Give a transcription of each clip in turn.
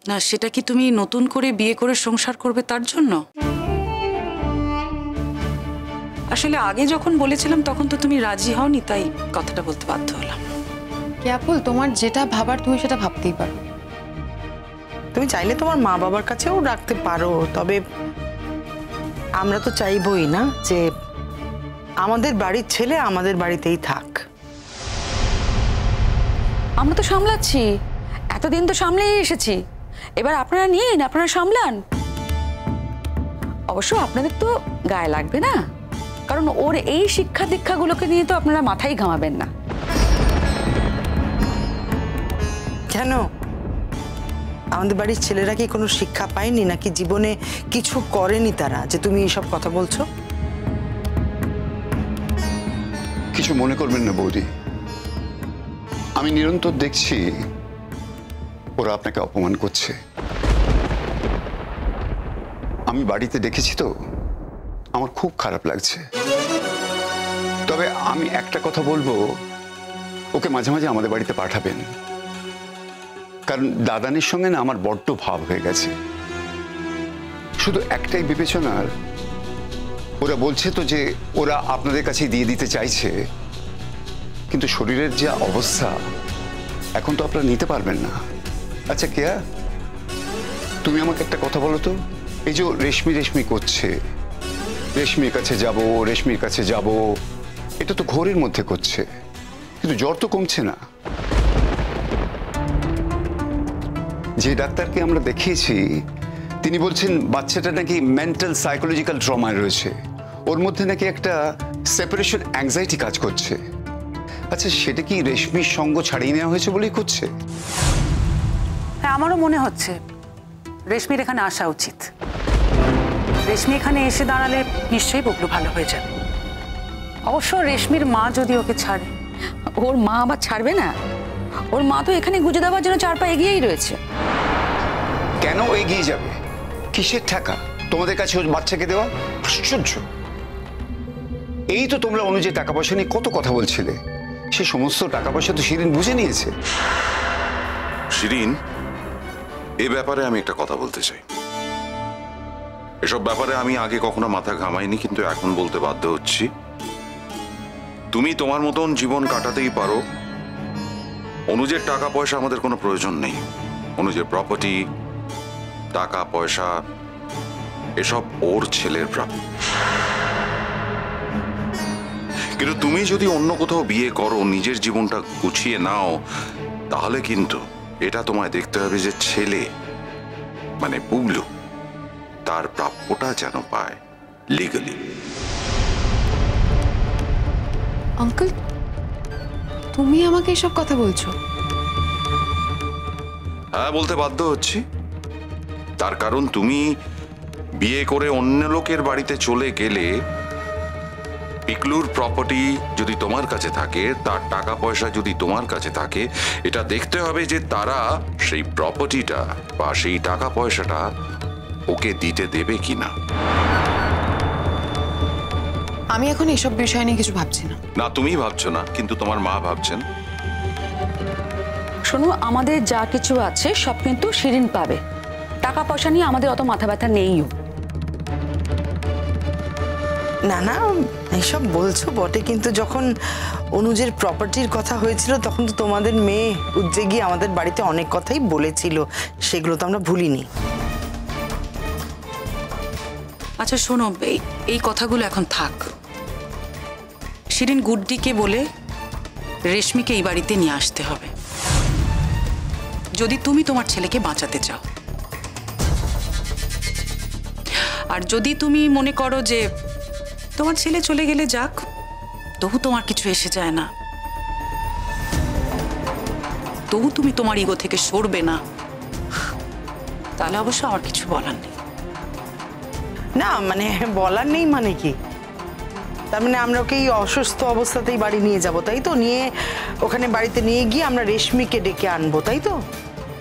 না, সেটা কি তুমি নতুন করে বিয়ে করে সংসার করবে তার জন্য? আসলে আগে যখন বলেছিলাম তখন তো তুমি রাজি হওনি, তাই কথাটা বলতে বাধ্য হলাম। কেবল তোমার যেটা ভাবার তুমি সেটা ভাবতেই পারো। তুমি চাইলে তোমার মা বাবার কাছেও রাখতে পারো, তবে আমরা তো চাইবই না যে আমাদের বাড়ির ছেলে আমাদের বাড়িতেই থাক। আমরা তো সামলাচ্ছি, এতদিন তো সামলেই এসেছি, এবার আপনারা নিন, আপনারা সামলান। অবশ্য আপনাদের তো গায়ে লাগবে না, কারণ ওর এই শিক্ষা দীক্ষাগুলোকে নিয়ে তো আপনারা মাথায় ঘামাবেন না। কেন? আমাদের বাড়ির ছেলেরা কি কোনো শিক্ষা পায়নি, নাকি জীবনে কিছু করেনি তারা যে তুমি এইসব কথা বলছো? কিছু মনে করবেন না বৌদি, আমি নিরন্তর দেখছি ওরা আপনাকে অপমান করছে। আমি বাড়িতে দেখেছি তো, আমার খুব খারাপ লাগছে। তবে আমি একটা কথা বলবো, ওকে মাঝে মাঝে আমাদের বাড়িতে পাঠাবেন, কারণ দাদানের সঙ্গে না আমার বড্ড ভাব হয়ে গেছে। শুধু একটাই বিবেচনার, ওরা বলছে তো যে ওরা আপনাদের কাছে দিয়ে দিতে চাইছে, কিন্তু শরীরের যে অবস্থা এখন তো আপনারা নিতে পারবেন না। আচ্ছা কেয়া, তুমি আমাকে একটা কথা বলো তো, এই যে রেশমি রেশমি করছে, রেশমির কাছে যাব রেশমির কাছে যাব, এটা তো ঘোরের মধ্যে করছে, কিন্তু জ্বর তো কমছে না। যে ডাক্তারকে আমরা দেখিয়েছি তিনি বলছেন বাচ্চাটা নাকি মেন্টাল সাইকোলজিক্যাল ট্রমায় রয়েছে, ওর মধ্যে নাকি একটা সেপারেশন অ্যাংজাইটি কাজ করছে। আচ্ছা, সেটা কি রেশমির সঙ্গ ছাড়িয়ে নেওয়া হয়েছে বলেই করছে? হ্যাঁ, আমারও মনে হচ্ছে রেশমির এখানে আসা উচিত। রেশমি এখানে এসে দাঁড়ালে নিশ্চয়ই ববলু ভালো হয়ে যাবে। অবশ্য রেশমির মা যদি ওকে ছাড়ে। ওর মা আবার ছাড়বে না? ওর মা তো এখানে গুজে দেওয়ার জন্য 4 পা এগিয়েই রয়েছে। কেন এগিয়ে যাবে? কিসের টাকা তোমাদের কাছে ওর বাচ্চাকে দেওয়া? আশ্চর্য। এই তো তোমরা অনুযায়ী টাকা পয়সা নিয়ে কত কথা বলছিলে, সে সমস্ত টাকা পয়সা তো শিরিন বুঝে নিয়েছে। শিরিন, এ ব্যাপারে আমি একটা কথা বলতে চাই। এসব ব্যাপারে আমি আগে কখনো মাথা ঘামাইনি, কিন্তু এখন বলতে বাধ্য হচ্ছি। তুমি তোমার মতন জীবন কাটাতেই পারো, অনুজের টাকা পয়সা আমাদের কোনো প্রয়োজন নেই। অনুজের প্রপার্টি, টাকা পয়সা এসব ওর ছেলের প্রাপ্য। কিন্তু তুমি যদি অন্য কোথাও বিয়ে করো, নিজের জীবনটা গুছিয়ে নাও, তাহলে কিন্তু এটা তোমায় দেখতে হবে যে ছেলে মানে বুবলু তার প্রাপ্যটা যেন পায় লিগালি। আঙ্কেল, তুমি আমাকে এসব কথা বলছো? হ্যাঁ, বলতে বাধ্য হচ্ছি। তার কারণ তুমি বিয়ে করে অন্য লোকের বাড়িতে চলে গেলে পিকলুর প্রপার্টি যদি তোমার কাছে থাকে, তার টাকা পয়সা যদি তোমার কাছে থাকে, এটা দেখতে হবে যে তারা সেই প্রপার্টিটা বা সেই টাকা পয়সাটা ওকে দিতে দেবে কিনা। আমি এখন এসব বিষয় নিয়ে কিছু ভাবছি না। না, তুমি ভাবছো না, কিন্তু তোমার মা ভাবছেন। শোনো, আমাদের যা কিছু আছে সব কিন্তু শিরিন পাবে। টাকা পয়সা নিয়ে আমাদের অত মাথা ব্যথা নেইও। না না, এইসব বলছো বটে, কিন্তু যখন অনুজের প্রপার্টির কথা হয়েছিল তখন তো তোমাদের মেয়ে উজ্জে আমাদের বাড়িতে অনেক কথাই বলেছিল, সেগুলো তো আমরা ভুলিনি। আচ্ছা শোনো, এই কথাগুলো এখন থাক। শিরিন গুড্ডিকে বলে রেশমিকে এই বাড়িতে নিয়ে আসতে হবে, যদি তুমি তোমার ছেলেকে বাঁচাতে চাও। আর যদি তুমি মনে করো যে তোমার ছেলে চলে গেলে যাক, তবু তোমার কিছু এসে যায় না, তবু তুমি তোমার ইগো থেকে সরবে না, তাহলে অবশ্য আমার কিছু বলার নেই। না মানে বলার নেই মানে কি? তার মানে আমরা ওকে এই অসুস্থ অবস্থাতেই বাড়ি নিয়ে যাব, তাই তো? নিয়ে ওখানে বাড়িতে নিয়ে গিয়ে আমরা রেশমিকে ডেকে আনবো, তাই তো?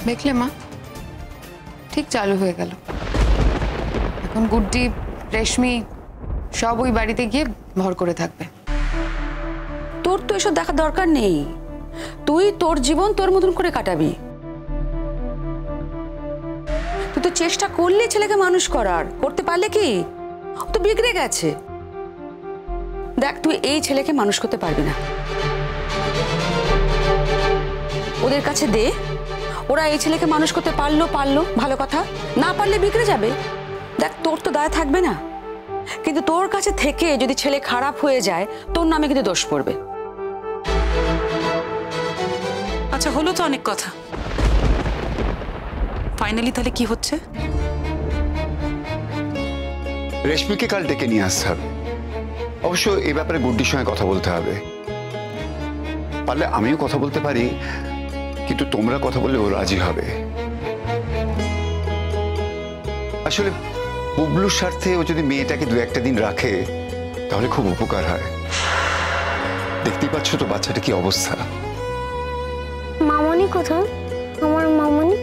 দেখলে মা, ঠিক চালু হয়ে গেল। এখন গুড্ডি, রেশমি সব ওই বাড়িতে গিয়ে ভর করে থাকবে। তোর তো এসব দেখার দরকার নেই, তুই তোর জীবন তোর মতন করে কাটাবি। তুই তো চেষ্টা করলি ছেলেকে মানুষ করার, করতে পারলে কি? ও তো বিগড়ে গেছে। দেখ, তুই এই ছেলেকে মানুষ করতে পারবি না। ওদের কাছে দে, ওরা এই ছেলেকে মানুষ করতে পারলো ভালো কথা, না পারলে বিগড়ে যাবে। দেখ, তোর তো দায় থাকবে না, কিন্তু তোর কাছে থেকে যদি ছেলে খারাপ হয়ে যায় তোর নামে কিন্তু দোষ পড়বে। আচ্ছা, হলো তো অনেক কথা, ফাইনালি তাহলে কি হচ্ছে? রেশমিকে কাল ডেকে নিয়ে আসতে হবে। অবশ্য এই ব্যাপারে গুড্ডির সঙ্গে কথা বলতে হবে। পারলে আমিও কথা বলতে পারি, কিন্তু তোমরা কথা বললে ও রাজি হবে। আসলে বুবলুর স্বার্থে ও যদি মেয়েটাকে 2-1 দিন রাখে তাহলে খুব উপকার হয়। দেখতেই পাচ্ছ তো বাচ্চাটা কি অবস্থা। মামনি কোথায়? আমার মামনি,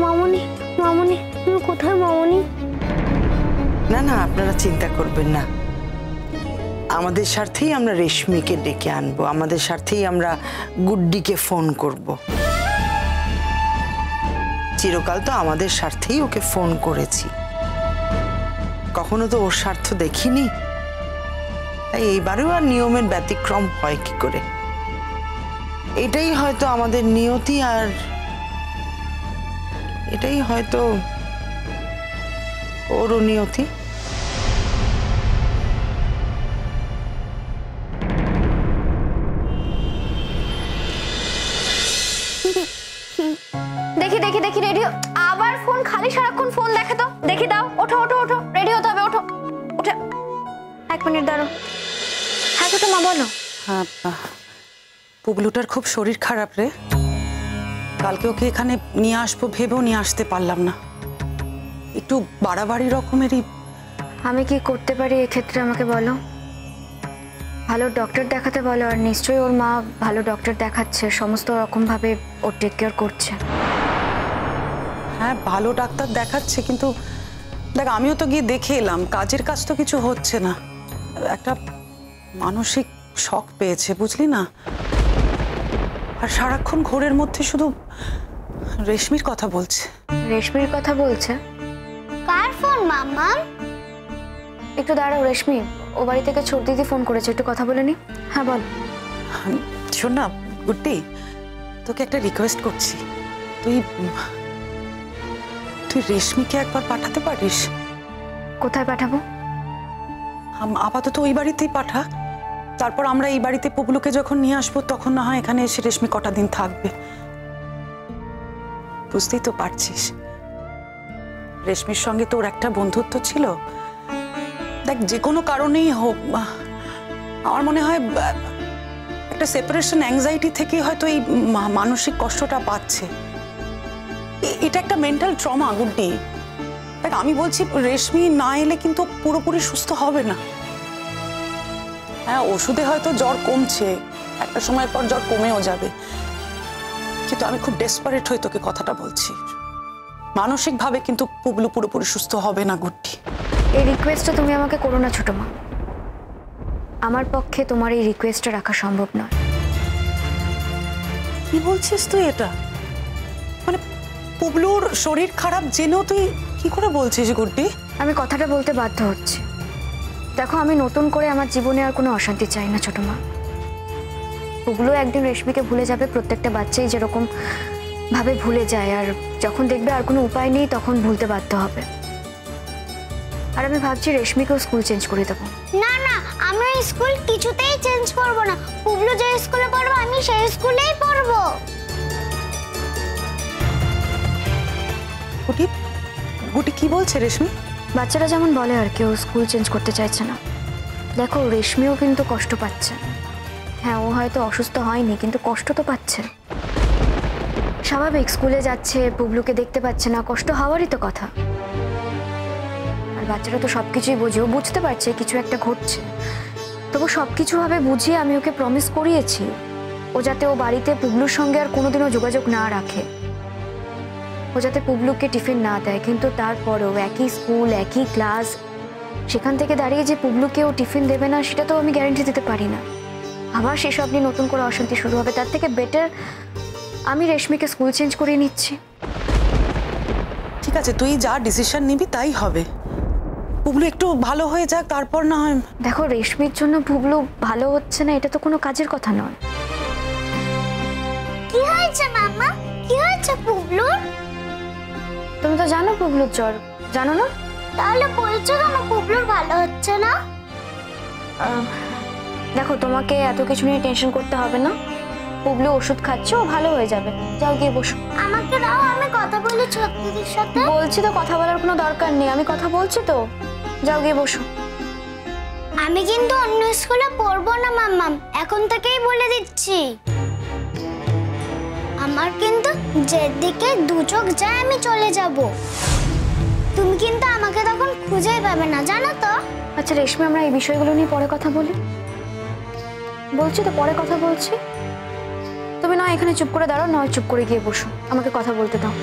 মামনি, মামনি, তুমি কোথায় মামনি? না না, আপনারা চিন্তা করবেন না, আমাদের স্বার্থেই আমরা রেশমিকে ডেকে আনবো, আমাদের স্বার্থেই আমরা গুড্ডিকে ফোন করব। চিরকাল তো আমাদের স্বার্থেই ওকে ফোন করেছি, কখনো তো ওর স্বার্থ দেখিনি। তাই এইবারেও আর নিয়মের ব্যতিক্রম হয় কি করে? এটাই হয়তো আমাদের নিয়তি, আর এটাই হয়তো ওরও নিয়তি। দেখি দেখি দেখি রেডিও, আবার ফোন, খালি সারাক্ষণ ফোন দেখে তো। দেখি দাও, ওঠো ওঠো ওঠো, রেডি হতে হবে, ওঠো ওঠে। 1 মিনিট দাঁড়ো। হ্যাঁ ছোট মা বলো। পুবলুটার খুব শরীর খারাপ রে, কালকে ওকে এখানে নিয়ে আসবো ভেবেও নিয়ে আসতে পারলাম না। একটু বাড়াবাড়ি রকমেরই। আমি কি করতে পারি এক্ষেত্রে আমাকে বলো? ভালো ডক্টর দেখাতে বলো, আর নিশ্চয়ই ওর মা ভালো ডক্টর দেখাচ্ছে, সমস্ত রকমভাবে ওর টেক কেয়ার করছে। হ্যাঁ, ভালো ডাক্তার দেখাচ্ছে, কিন্তু দেখ আমিও তো গিয়ে দেখে এলাম, কাজের কাজ তো কিছু হচ্ছে না। একটা মানসিক শক পেয়েছে, বুঝলি না? আর সারাক্ষণ ঘোরের মধ্যে শুধু রেশমির কথা বলছে। রেশমির কথা বলছে? কার ফোন মাম্মা? একটু দাঁড়াও রেশমি, ও বাড়ি থেকে ছোট দিদি ফোন করেছে, একটু কথা বলে নি। হ্যাঁ বল। শোন না গুড্ডি, তোকে একটা রিকোয়েস্ট করছি, তুই রেশমিকে একবার পাঠাতে পারিস? কোথায় পাঠাবো? আপাতত ওই বাড়িতেই পাঠা, তারপর আমরা এই বাড়িতে পুবলুকে যখন নিয়ে আসবো তখন না হয় এখানে এসে রেশমি কটা দিন থাকবে। বুঝতেই তো পারছিস, রেশমির সঙ্গে তোর একটা বন্ধুত্ব ছিল। দেখ, যে কোনো কারণেই হোক, আমার মনে হয় একটা সেপারেশন অ্যাংজাইটি থেকে হয়তো এই মানসিক কষ্টটা পাচ্ছে। এটা একটা মেন্টাল ট্রমা গুড্ডি। দেখ, আমি বলছি রেশমি না এলে কিন্তু পুরোপুরি সুস্থ হবে না। হ্যাঁ, ওষুধে হয়তো জ্বর কমছে, একটা সময় পর জ্বর কমেও যাবে, কিন্তু আমি খুব ডেসপারেট হয়ে তোকে কথাটা বলছি, মানসিকভাবে কিন্তু পুবলু পুরোপুরি সুস্থ হবে না গুড্ডি। এই রিকোয়েস্টটা তুমি আমাকে করো না ছোট মা, আমার পক্ষে তোমার এই রিকোয়েস্টটা রাখা সম্ভব নয়। কি বলছিস তুই এটা? মানে পুবলুর শরীর খারাপ জেনেও তুই কি করে বলছিস গুড্ডি? আমি কথাটা বলতে বাধ্য হচ্ছি। দেখো, আমি নতুন করে আমার জীবনে আর কোনো অশান্তি চাই না ছোট মা। ওগুলো একদিন রেশমিকে ভুলে যাবে, প্রত্যেকটা বাচ্চাই যেরকম ভাবে ভুলে যায়, আর যখন দেখবে আর কোনো উপায় নেই তখন ভুলতে বাধ্য হবে। আর আমি ভাবছি রেশমিকেও স্কুল চেঞ্জ করে দেবো। না না, আমি ওই স্কুল কিছুতেই চেঞ্জ করব না। পুবলু যে স্কুলে পড়বে আমি সেই স্কুলেই পড়বো। গুড্ডি কি বলছে রেশমি? বাচ্চারা যেমন বলে আর কেউ স্কুল চেঞ্জ করতে চাইছে না। দেখো, রেশমিও কিন্তু কষ্ট পাচ্ছে। হ্যাঁ, ও হয়তো অসুস্থ হয়নি, কিন্তু কষ্ট তো পাচ্ছে। স্বাভাবিক, স্কুলে যাচ্ছে, পুবলুকে দেখতে পাচ্ছে না, কষ্ট হওয়ারই তো কথা। আর বাচ্চারা তো সবকিছুই বোঝে, ও বুঝতে পারছে কিছু একটা ঘটছে। তবু সবকিছু ভাবে বুঝিয়ে আমি ওকে প্রমিস করিয়েছি ও যাতে ও বাড়িতে পুবলুর সঙ্গে আর কোনোদিনও যোগাযোগ না রাখে, ও যাতে পুবলুকে টিফিন না দেয়। কিন্তু তারপরেও একই স্কুল, একই ক্লাস, সেখান থেকে দাঁড়িয়ে যে পুবলুকে ও টিফিন দেবে না সেটা তো আমি গ্যারান্টি দিতে পারি না। আবার সেসব নিয়ে নতুন করে অশান্তি শুরু হবে। তার থেকে বেটার আমি রেশমিকে স্কুল চেঞ্জ করিয়ে নিচ্ছি। ঠিক আছে, তুই যা ডিসিশন নিবি তাই হবে। পুবলু একটু ভালো হয়ে যাক, তারপর না হয়। দেখো, রেশমির জন্য পুবলু ভালো হচ্ছে না, এটা তো কোনো কাজের কথা নয়। কি হয়েছে মাম্মা? কি হয়েছে পুবলুর? তুমি তো জানো পুবলুর জ্বর, জানো না? তাহলে বলছো কেন পুবলুর ভালো হচ্ছে না? দেখো, তোমাকে এত কিছু নিয়ে টেনশন করতে হবে না। পুবলু ওষুধ খাচ্ছে, ও ভালো হয়ে যাবে। যাও গিয়ে বসো। আমাকে দাও, আমি কথা বলি ছোট দিদির সাথে। বলছি তো, কথা বলার কোনো দরকার নেই, আমি কথা বলছি তো। যাও গিয়ে বসো। আমি কিন্তু অন্য স্কুলে পড়বো না মাম্মা, এখন থেকেই বলে দিচ্ছি। আমার কিন্তু যেদিকে দু চোখ যায় আমি চলে যাব। তুমি কিন্তু আমাকে তখন খুঁজেই পাবে না, জানো তো? আচ্ছা রেশমি, আমরা এই বিষয়গুলো নিয়ে পরে কথা বলি। বলছি তো, পরে কথা বলছি। তুমি না এখানে চুপ করে দাঁড়াও, নয় চুপ করে গিয়ে বসো, আমাকে কথা বলতে দাও।